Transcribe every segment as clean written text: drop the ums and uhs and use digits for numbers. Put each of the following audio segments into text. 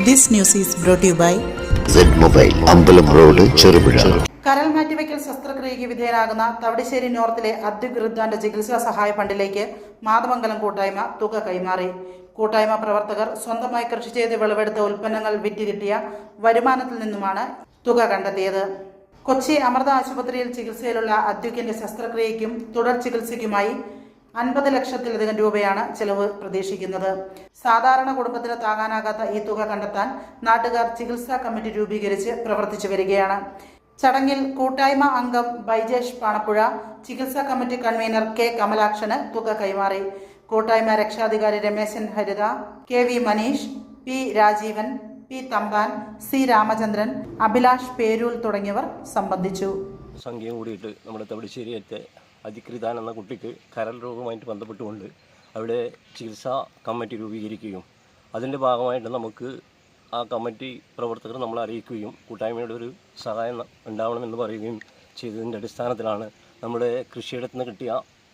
This news is brought to you by Z Mobile, അമ്പലം road, Cherupuzha. കരൾ മാറ്റിവയ്ക്കൽ ശസ്ത്രക്രിയയ്ക്ക് വിധേയനാകുന്ന തവിടിശ്ശേരി നോർത്തിലെ അത്യുഗ്രദ്ധാന്റെ ചികിത്സാ സഹായ ഫണ്ടിലേക്ക് മാതമംഗലം കൂട്ടായ്മ തുക കൈമാറി. കൂട്ടായ്മ പ്രവർത്തകർ സ്വന്തമായി കൃഷി ചെയ്ത് വിളവെടുത്ത ഉൽപ്പന്നങ്ങൾ വിറ്റ് കിട്ടിയ വരുമാനത്തിൽ നിന്നുമാണ് തുക കണ്ടെത്തിയത്. കൊച്ചി അമൃത ആശുപത്രിയിൽ ചികിത്സയിലുള്ള അദ്യുക്കിന്റെ ശസ്ത്രക്രിയയ്ക്കും തുടർ ചികിത്സയ്ക്കുമായി 50 ലക്ഷത്തിലധികം രൂപയാണ് ചെലവ് പ്രതീക്ഷിക്കുന്നത്. സാധാരണ കുടുംബത്തിന് താങ്ങാനാകാത്ത ഈ തുക കണ്ടെത്താൻ നാട്ടുകാർ ചികിത്സാ കമ്മിറ്റി രൂപീകരിച്ച് പ്രവർത്തിച്ചു വരികയാണ്. ചടങ്ങിൽ കൂട്ടായ്മ അംഗം ബൈജേഷ് പാണപ്പുഴ, ചികിത്സാ കമ്മിറ്റി കൺവീനർ കെ കമലാക്ഷന് തുക കൈമാറി. കൂട്ടായ്മ രക്ഷാധികാരി Rameshan Haritha, K V Maneesh, P Rajeevan, P Thampan, C Ramachandran, Abhilash Perool തുടങ്ങിയവർ സംബന്ധിച്ചു. സംഖ്യ കൂടിയിട്ട് നമ്മുടെ തവിടിശ്ശേരിയത്തെ അധികൃതാൻ എന്ന കുട്ടിക്ക് കരൾ രോഗവുമായിട്ട് ബന്ധപ്പെട്ടുകൊണ്ട് അവിടെ ചികിത്സാ കമ്മിറ്റി രൂപീകരിക്കുകയും അതിൻ്റെ ഭാഗമായിട്ട് നമുക്ക് ആ കമ്മിറ്റി പ്രവർത്തകർ നമ്മളെ അറിയിക്കുകയും കൂട്ടായ്മയുടെ ഒരു സഹായം ഉണ്ടാവണമെന്ന് പറയുകയും ചെയ്തതിൻ്റെ അടിസ്ഥാനത്തിലാണ് നമ്മുടെ കൃഷിയിടത്തു നിന്ന് കിട്ടിയ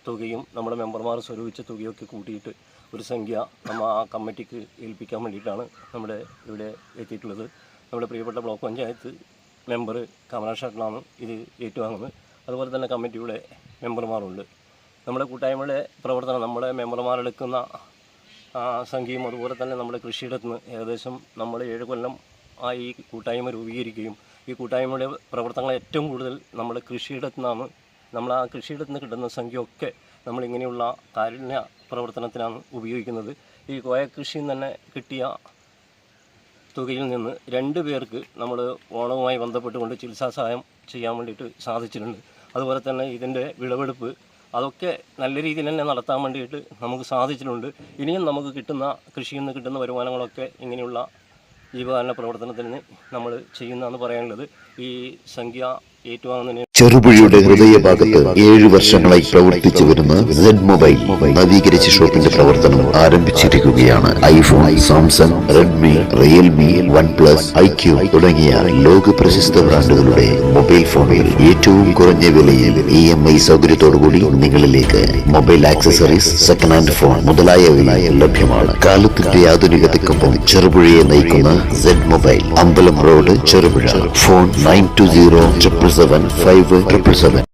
തുകയും നമ്മുടെ മെമ്പർമാർ സ്വരൂപിച്ച തുകയൊക്കെ കൂട്ടിയിട്ട് ഒരു സംഖ്യ നമ്മൾ ആ കമ്മിറ്റിക്ക് ഏൽപ്പിക്കാൻ വേണ്ടിയിട്ടാണ് നമ്മുടെ ഇവിടെ എത്തിയിട്ടുള്ളത്. നമ്മുടെ പ്രിയപ്പെട്ട ബ്ലോക്ക് പഞ്ചായത്ത് മെമ്പർ കമലാക്ഷനാണ് ഇത് ഏറ്റുവാങ്ങുന്നത്. അതുപോലെ തന്നെ കമ്മിറ്റിയുടെ മെമ്പർമാരുണ്ട്. നമ്മുടെ കൂട്ടായ്മയുടെ പ്രവർത്തനം നമ്മുടെ മെമ്പർമാരെടുക്കുന്ന സംഖ്യയും അതുപോലെ തന്നെ നമ്മുടെ കൃഷിയിടത്തു നിന്ന് ഏകദേശം നമ്മൾ 7 കൊല്ലം ഈ കൂട്ടായ്മ രൂപീകരിക്കുകയും ഈ കൂട്ടായ്മയുടെ പ്രവർത്തനങ്ങൾ ഏറ്റവും കൂടുതൽ നമ്മുടെ കൃഷിയിടത്തു നിന്നാണ്. നമ്മൾ ആ കൃഷിയിടത്തു നിന്ന് കിട്ടുന്ന സംഖ്യയൊക്കെ നമ്മളിങ്ങനെയുള്ള കാരുണ്യ പ്രവർത്തനത്തിനാണ് ഉപയോഗിക്കുന്നത്. ഈ കോയ കൃഷിയിൽ തന്നെ കിട്ടിയ തുകയിൽ നിന്ന് 2 പേർക്ക് നമ്മൾ ഓണവുമായി ബന്ധപ്പെട്ടുകൊണ്ട് ചികിത്സാ സഹായം ചെയ്യാൻ വേണ്ടിയിട്ട് സാധിച്ചിട്ടുണ്ട്. അതുപോലെ തന്നെ ഇതിൻ്റെ വിളവെടുപ്പ് അതൊക്കെ നല്ല രീതിയിൽ തന്നെ നടത്താൻ വേണ്ടിയിട്ട് നമുക്ക് സാധിച്ചിട്ടുണ്ട്. ഇനിയും നമുക്ക് കിട്ടുന്ന കൃഷിയിൽ നിന്ന് കിട്ടുന്ന വരുമാനങ്ങളൊക്കെ ഇങ്ങനെയുള്ള ജീവകാരുണ്യ പ്രവർത്തനത്തിന് നമ്മൾ ചെയ്യുന്നതെന്ന് പറയാനുള്ളത്. ഈ സംഖ്യ ഏറ്റുവാങ്ങുന്നതിന് ചെറുപുഴയുടെ ഹൃദയഭാഗത്ത് 7 വർഷങ്ങളായി പ്രവർത്തിച്ചു വരുന്ന Z മൊബൈൽ നവീകരിച്ച ഷോപ്പിന്റെ പ്രവർത്തനം ആരംഭിച്ചിരിക്കുകയാണ്. IPhone, Samsung, Redmi, Realme, OnePlus, IQ തുടങ്ങിയ ലോക പ്രശസ്ത ബ്രാൻഡുകളുടെ മൊബൈൽ ഫോണുകൾ ഏറ്റവും കുറഞ്ഞ വിലയിൽ EMI സൗകര്യത്തോടുകൂടി നിങ്ങളിലേക്ക്. Mobile accessories, second hand phone മുതലായവ ലഭ്യമാണ്. കാലത്തിന്റെ ആധുനികതയ്ക്കൊപ്പം ചെറുപുഴയെ നയിക്കുന്ന Z മൊബൈൽ, അമ്പലം റോഡ്, ചെറുപുഴ. ഫോൺ 92077577.